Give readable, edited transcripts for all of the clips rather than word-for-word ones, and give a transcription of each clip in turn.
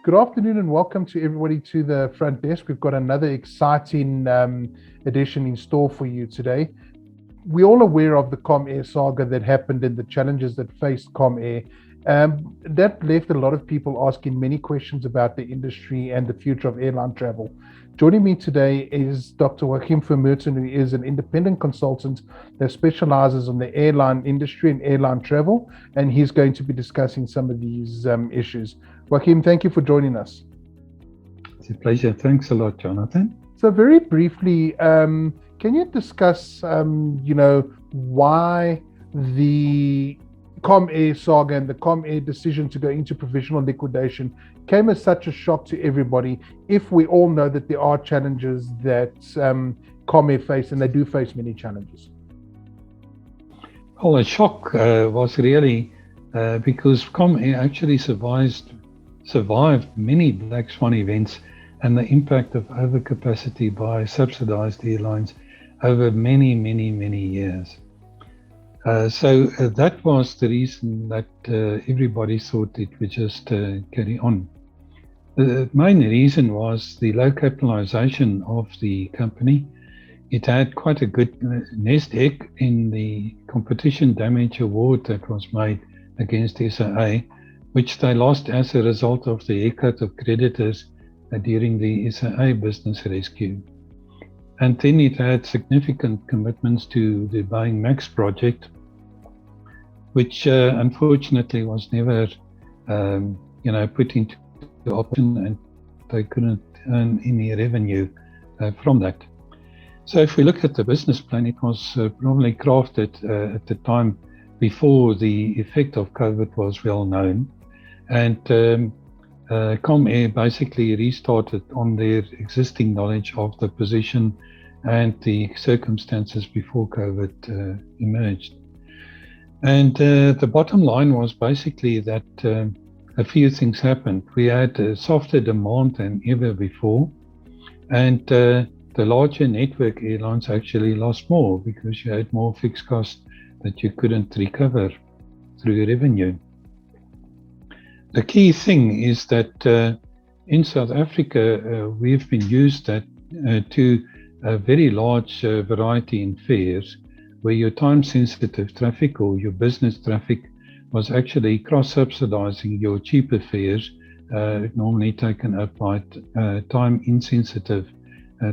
Good afternoon and welcome to everybody to the front desk. We've got another exciting edition in store for you today. We're all aware of the Comair saga that happened and the challenges that faced Comair. That left a lot of people asking many questions about the industry and the future of airline travel. Joining me today is Dr. Joachim Vermooten, who is an independent consultant that specializes in the airline industry and airline travel, and he's going to be discussing some of these issues. Joachim, thank you for joining us. It's a pleasure. Thanks a lot, Jonathan. So very briefly, can you discuss, why the Comair saga and the Comair decision to go into provisional liquidation came as such a shock to everybody, if we all know that there are challenges that Comair face, and they do face many challenges? Well, a shock was really because Comair actually survived many black swan events and the impact of overcapacity by subsidized airlines over many years. So that was the reason that everybody thought it would just carry on. The main reason was the low capitalization of the company. It had quite a good nest egg in the competition damage award that was made against SAA, which they lost as a result of the haircut of creditors during the SAA business rescue. And then it had significant commitments to the Boeing MAX project, which unfortunately was never put into option, and they couldn't earn any revenue from that. So if we look at the business plan, it was probably crafted at the time before the effect of COVID was well known. And Comair basically restarted on their existing knowledge of the position and the circumstances before COVID emerged. And the bottom line was basically that a few things happened. We had a softer demand than ever before, and the larger network airlines actually lost more because you had more fixed costs that you couldn't recover through revenue. The key thing is that in South Africa, we've been used to a very large variety in fares, where your time-sensitive traffic or your business traffic was actually cross-subsidizing your cheaper fares, normally taken up by time-insensitive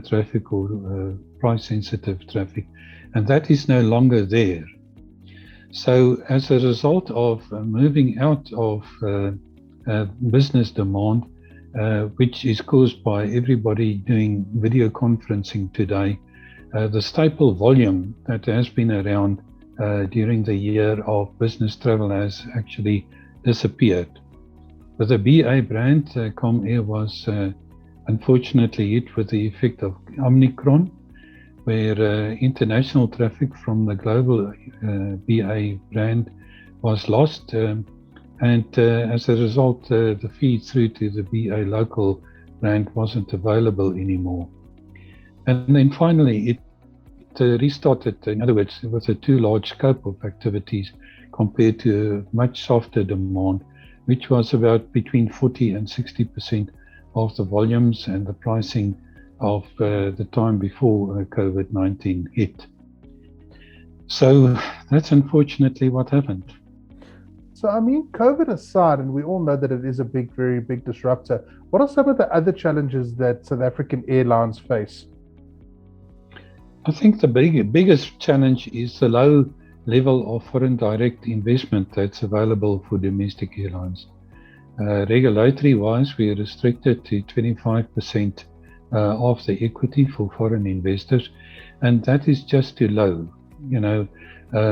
traffic or price-sensitive traffic, and that is no longer there. So as a result of moving out of business demand, which is caused by everybody doing video conferencing today, the staple volume that has been around during the year of business travel has actually disappeared. With the BA brand, Comair was unfortunately hit with the effect of Omicron, where international traffic from the global BA brand was lost, and as a result, the feed through to the BA local brand wasn't available anymore. And then finally, it restarted, in other words, with a too large scope of activities compared to a much softer demand, which was about between 40 and 60% of the volumes and the pricing of the time before COVID-19 hit. So that's unfortunately what happened. So, COVID aside, and we all know that it is a very big disruptor, what are some of the other challenges that South African airlines face? I think the biggest challenge is the low level of foreign direct investment that's available for domestic airlines. Regulatory-wise, we are restricted to 25% of the equity for foreign investors, and that is just too low.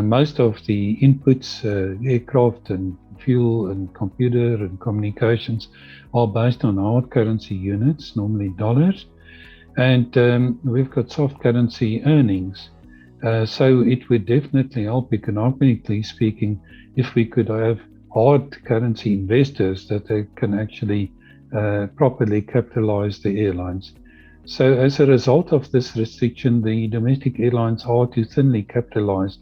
Most of the inputs, aircraft and fuel and computer and communications, are based on hard currency units, normally dollars, and we've got soft currency earnings. So it would definitely help, economically speaking, if we could have hard currency investors that they can actually properly capitalize the airlines. So as a result of this restriction, the domestic airlines are too thinly capitalized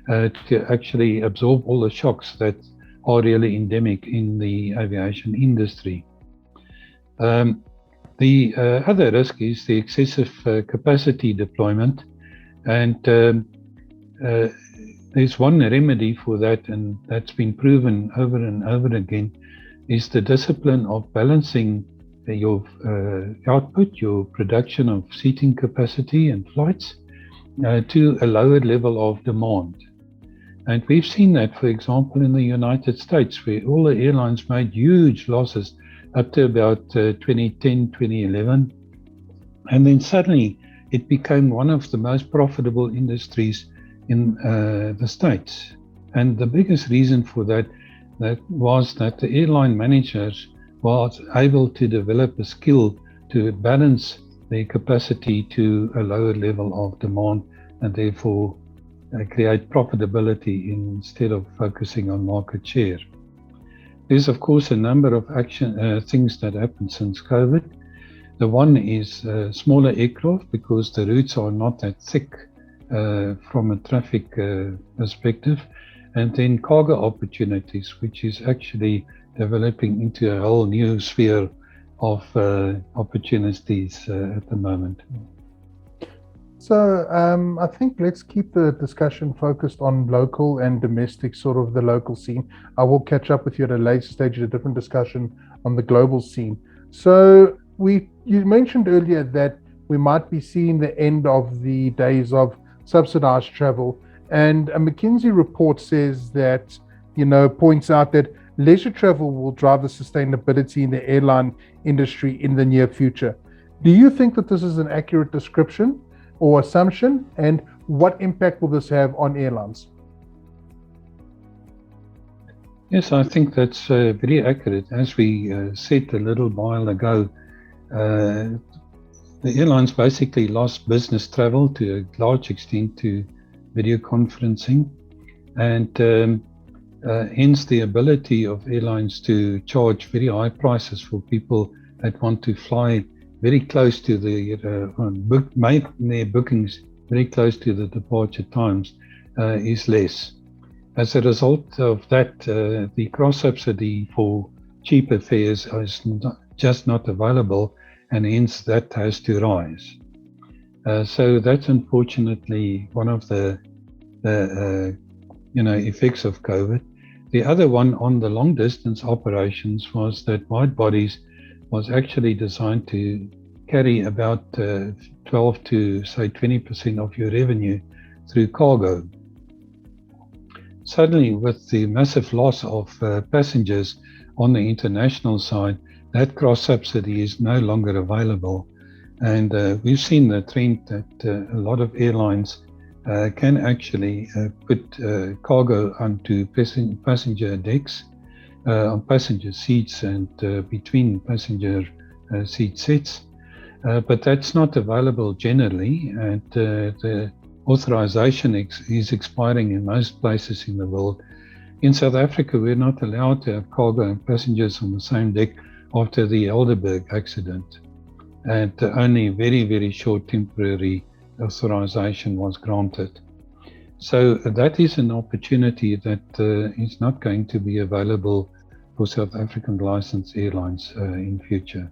to actually absorb all the shocks that are really endemic in the aviation industry. The other risk is the excessive capacity deployment, and there's one remedy for that, and that's been proven over and over again, is the discipline of balancing your output, your production of seating capacity and flights to a lower level of demand. And we've seen that, for example, in the United States, where all the airlines made huge losses up to about 2010, 2011. And then suddenly it became one of the most profitable industries in the States. And the biggest reason for that was that the airline managers was able to develop a skill to balance their capacity to a lower level of demand, and therefore create profitability instead of focusing on market share. There's of course a number of things that happened since COVID. The one is smaller aircraft, because the routes are not that thick from a traffic perspective, and then cargo opportunities, which is actually developing into a whole new sphere of opportunities at the moment. So I think let's keep the discussion focused on local and domestic, sort of the local scene. I will catch up with you at a later stage at a different discussion on the global scene. So you mentioned earlier that we might be seeing the end of the days of subsidized travel, and a McKinsey report says that, points out that leisure travel will drive the sustainability in the airline industry in the near future. Do you think that this is an accurate description or assumption, and what impact will this have on airlines? Yes, I think that's very accurate. As we said a little while ago, the airlines basically lost business travel to a large extent to video conferencing, and hence the ability of airlines to charge very high prices for people that want to fly very close to make their bookings very close to the departure times is less. As a result of that, the cross subsidy for cheaper fares is just not available, and hence that has to rise. So that's unfortunately one of the effects of COVID. The other one on the long distance operations was that wide bodies was actually designed to carry about 12 to say 20% of your revenue through cargo. Suddenly, with the massive loss of passengers on the international side, that cross subsidy is no longer available. And we've seen the trend that a lot of airlines can actually put cargo onto passenger decks, on passenger seats, and between passenger seat sets. But that's not available generally, and the authorization is expiring in most places in the world. In South Africa, we're not allowed to have cargo and passengers on the same deck after the Helderberg accident, and only very, very short temporary authorization was granted. So that is an opportunity that is not going to be available for South African licensed airlines in future.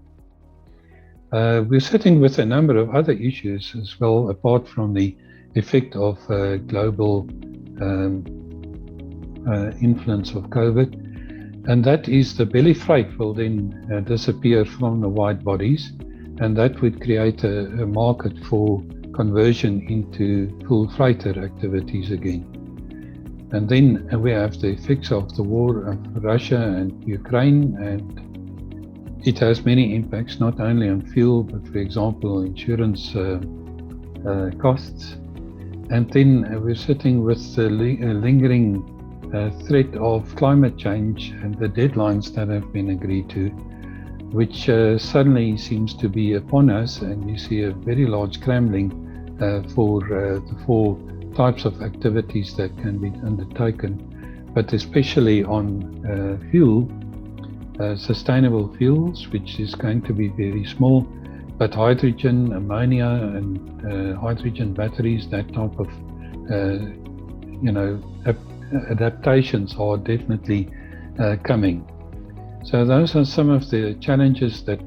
We're sitting with a number of other issues as well, apart from the effect of global influence of COVID, and that is the belly freight will then disappear from the wide bodies, and that would create a market for conversion into full freighter activities again. And then we have the effects of the war of Russia and Ukraine, and it has many impacts, not only on fuel, but for example, insurance costs. And then we're sitting with the lingering threat of climate change and the deadlines that have been agreed to, which suddenly seems to be upon us, and you see a very large scrambling for the four types of activities that can be undertaken, but especially on fuel, sustainable fuels, which is going to be very small, but hydrogen, ammonia, and hydrogen batteries, that type of adaptations are definitely coming. So those are some of the challenges that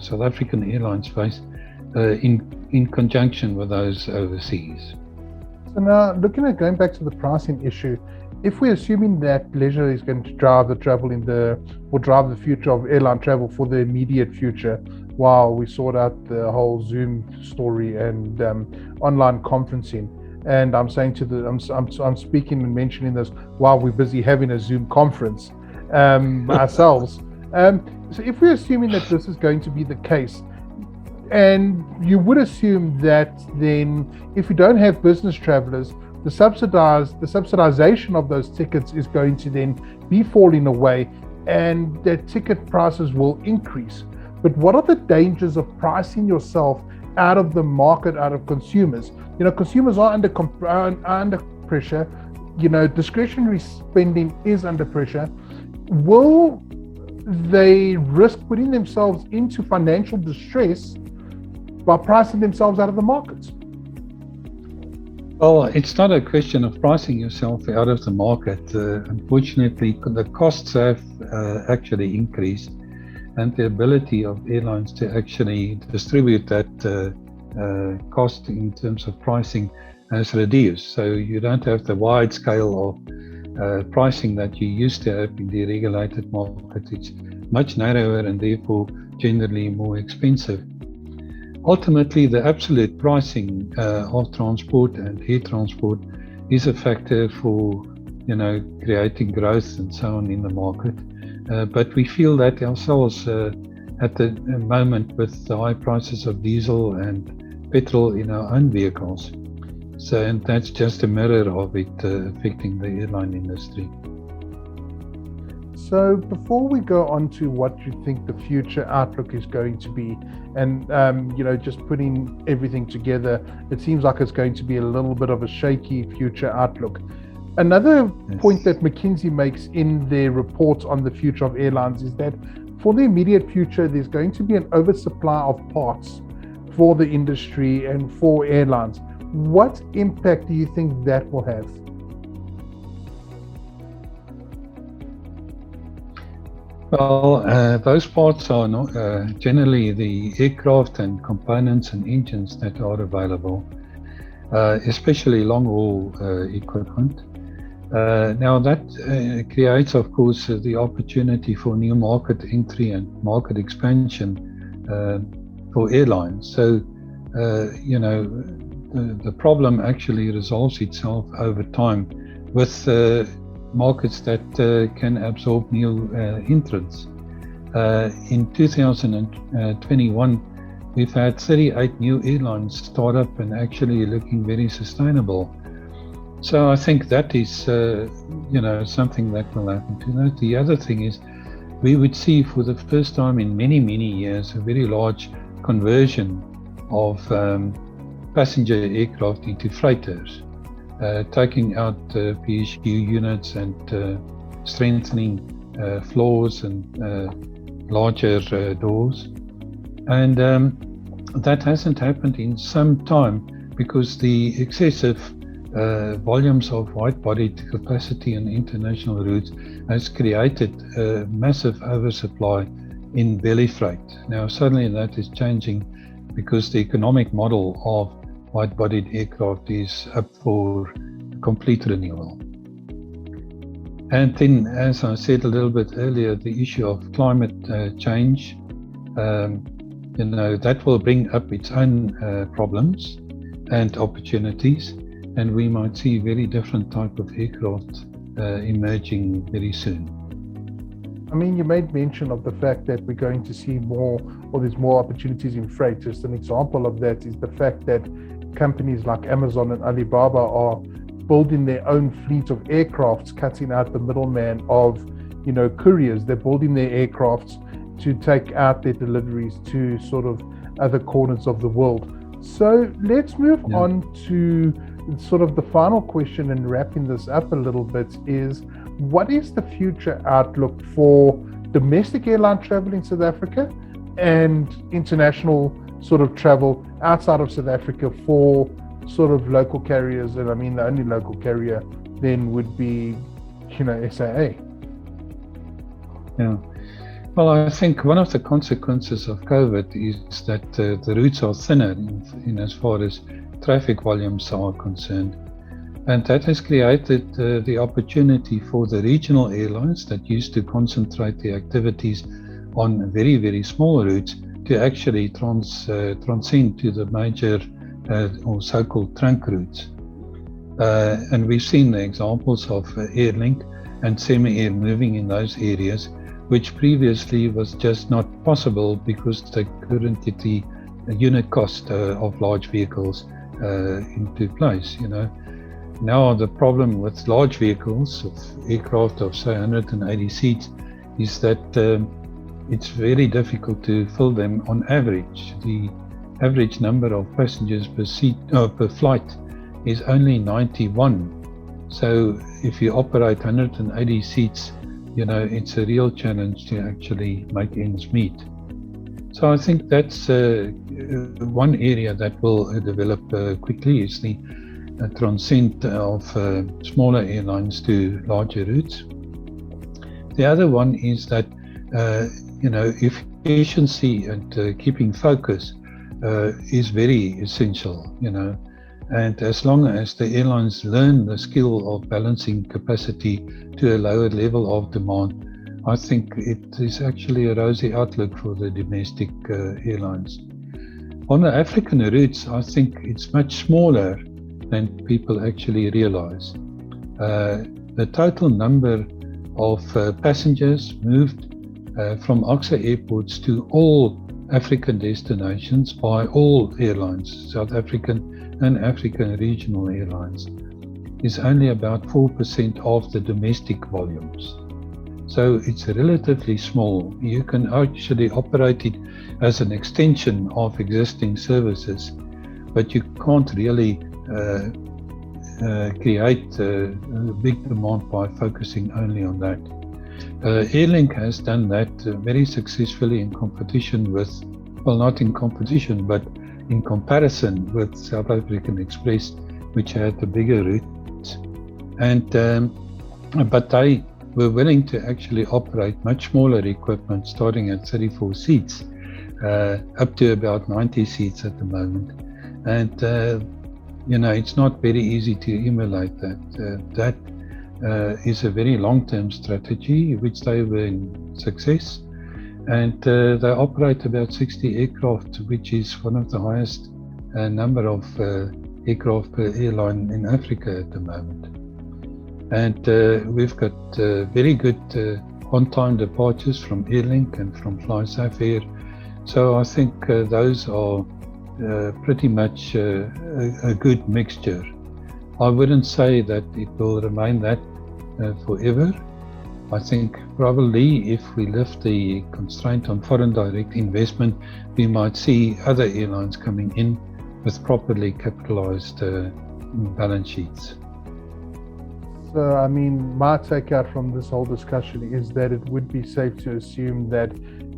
South African airlines face in conjunction with those overseas. So now, looking at going back to the pricing issue, if we're assuming that leisure is going to drive the travel or drive the future of airline travel for the immediate future, while we sort out the whole Zoom story and online conferencing, and I'm saying I'm speaking and mentioning this while we're busy having a Zoom conference ourselves. So if we're assuming that this is going to be the case, and you would assume that then if you don't have business travelers, the subsidization of those tickets is going to then be falling away, and that ticket prices will increase. But what are the dangers of pricing yourself out of the market, out of consumers? Consumers are under pressure. Discretionary spending is under pressure. Will they risk putting themselves into financial distress by pricing themselves out of the markets? Well, it's not a question of pricing yourself out of the market. Unfortunately, the costs have actually increased, and the ability of airlines to actually distribute that cost in terms of pricing has reduced. So you don't have the wide scale of pricing that you used to have in the regulated market. It's much narrower and therefore generally more expensive. Ultimately, the absolute pricing of transport and air transport is a factor for, creating growth and so on in the market. But we feel that ourselves at the moment with the high prices of diesel and petrol in our own vehicles. So, and that's just a mirror of it affecting the airline industry. So before we go on to what you think the future outlook is going to be, and just putting everything together, it seems like it's going to be a little bit of a shaky future outlook. Another point that McKinsey makes in their report on the future of airlines is that for the immediate future, there's going to be an oversupply of parts for the industry and for airlines. What impact do you think that will have? Well, those parts are not, generally the aircraft and components and engines that are available, especially long-haul equipment. Now that creates, of course, the opportunity for new market entry and market expansion for airlines. So, the problem actually resolves itself over time with markets that can absorb new entrants. In 2021, we've had 38 new airlines start up and actually looking very sustainable. So I think that is, something that will happen. The other thing is, we would see for the first time in many, many years a very large conversion of passenger aircraft into freighters. Taking out PSU units and strengthening floors and larger doors. And that hasn't happened in some time because the excessive volumes of wide-bodied capacity on international routes has created a massive oversupply in belly freight. Now suddenly that is changing because the economic model of wide-bodied aircraft is up for complete renewal. And then, as I said a little bit earlier, the issue of climate change, that will bring up its own problems and opportunities, and we might see very different type of aircraft emerging very soon. I mean, you made mention of the fact that we're going to see more, or there's more opportunities in freight. Just an example of that is the fact that companies like Amazon and Alibaba are building their own fleet of aircrafts, cutting out the middleman of, couriers. They're building their aircrafts to take out their deliveries to sort of other corners of the world. So let's move on to sort of the final question and wrapping this up a little bit is, what is the future outlook for domestic airline travel in South Africa and international sort of travel outside of South Africa for sort of local carriers? And I mean, the only local carrier then would be, SAA. Yeah. Well, I think one of the consequences of COVID is that the routes are thinner in as far as traffic volumes are concerned. And that has created the opportunity for the regional airlines that used to concentrate their activities on very, very small routes to actually transcend to the major or so-called trunk routes. And we've seen the examples of Airlink and Semi-Air moving in those areas, which previously was just not possible because they couldn't get the unit cost of large vehicles into place. Now the problem with large vehicles, of aircraft of say 180 seats, is that it's very difficult to fill them on average. The average number of passengers per seat per flight is only 91. So if you operate 180 seats, it's a real challenge to actually make ends meet. So I think that's one area that will develop quickly is the transcend of smaller airlines to larger routes. The other one is that efficiency and keeping focus is very essential. And as long as the airlines learn the skill of balancing capacity to a lower level of demand, I think it is actually a rosy outlook for the domestic airlines. On the African routes, I think it's much smaller than people actually realize. The total number of passengers moved from AXA airports to all African destinations by all airlines, South African and African regional airlines, is only about 4% of the domestic volumes. So it's relatively small. You can actually operate it as an extension of existing services, but you can't really create a big demand by focusing only on that. Airlink has done that very successfully in competition with, well, not in competition, but in comparison with South African Express, which had the bigger routes. But they were willing to actually operate much smaller equipment, starting at 34 seats, up to about 90 seats at the moment. And it's not very easy to emulate that. That is a very long-term strategy, which they were in success. And they operate about 60 aircraft, which is one of the highest number of aircraft per airline in Africa at the moment. And we've got very good on-time departures from Airlink and from FlySafair. So I think those are pretty much a good mixture. I wouldn't say that it will remain that forever. I think probably if we lift the constraint on foreign direct investment, we might see other airlines coming in with properly capitalized balance sheets. So, my takeout from this whole discussion is that it would be safe to assume that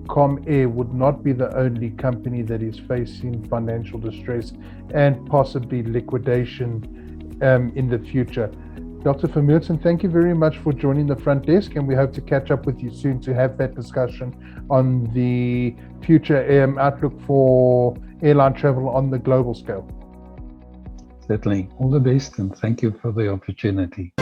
Comair would not be the only company that is facing financial distress and possibly liquidation in the future. Dr. Vermooten, thank you very much for joining the front desk, and we hope to catch up with you soon to have that discussion on the future outlook for airline travel on the global scale. Certainly. All the best, and thank you for the opportunity.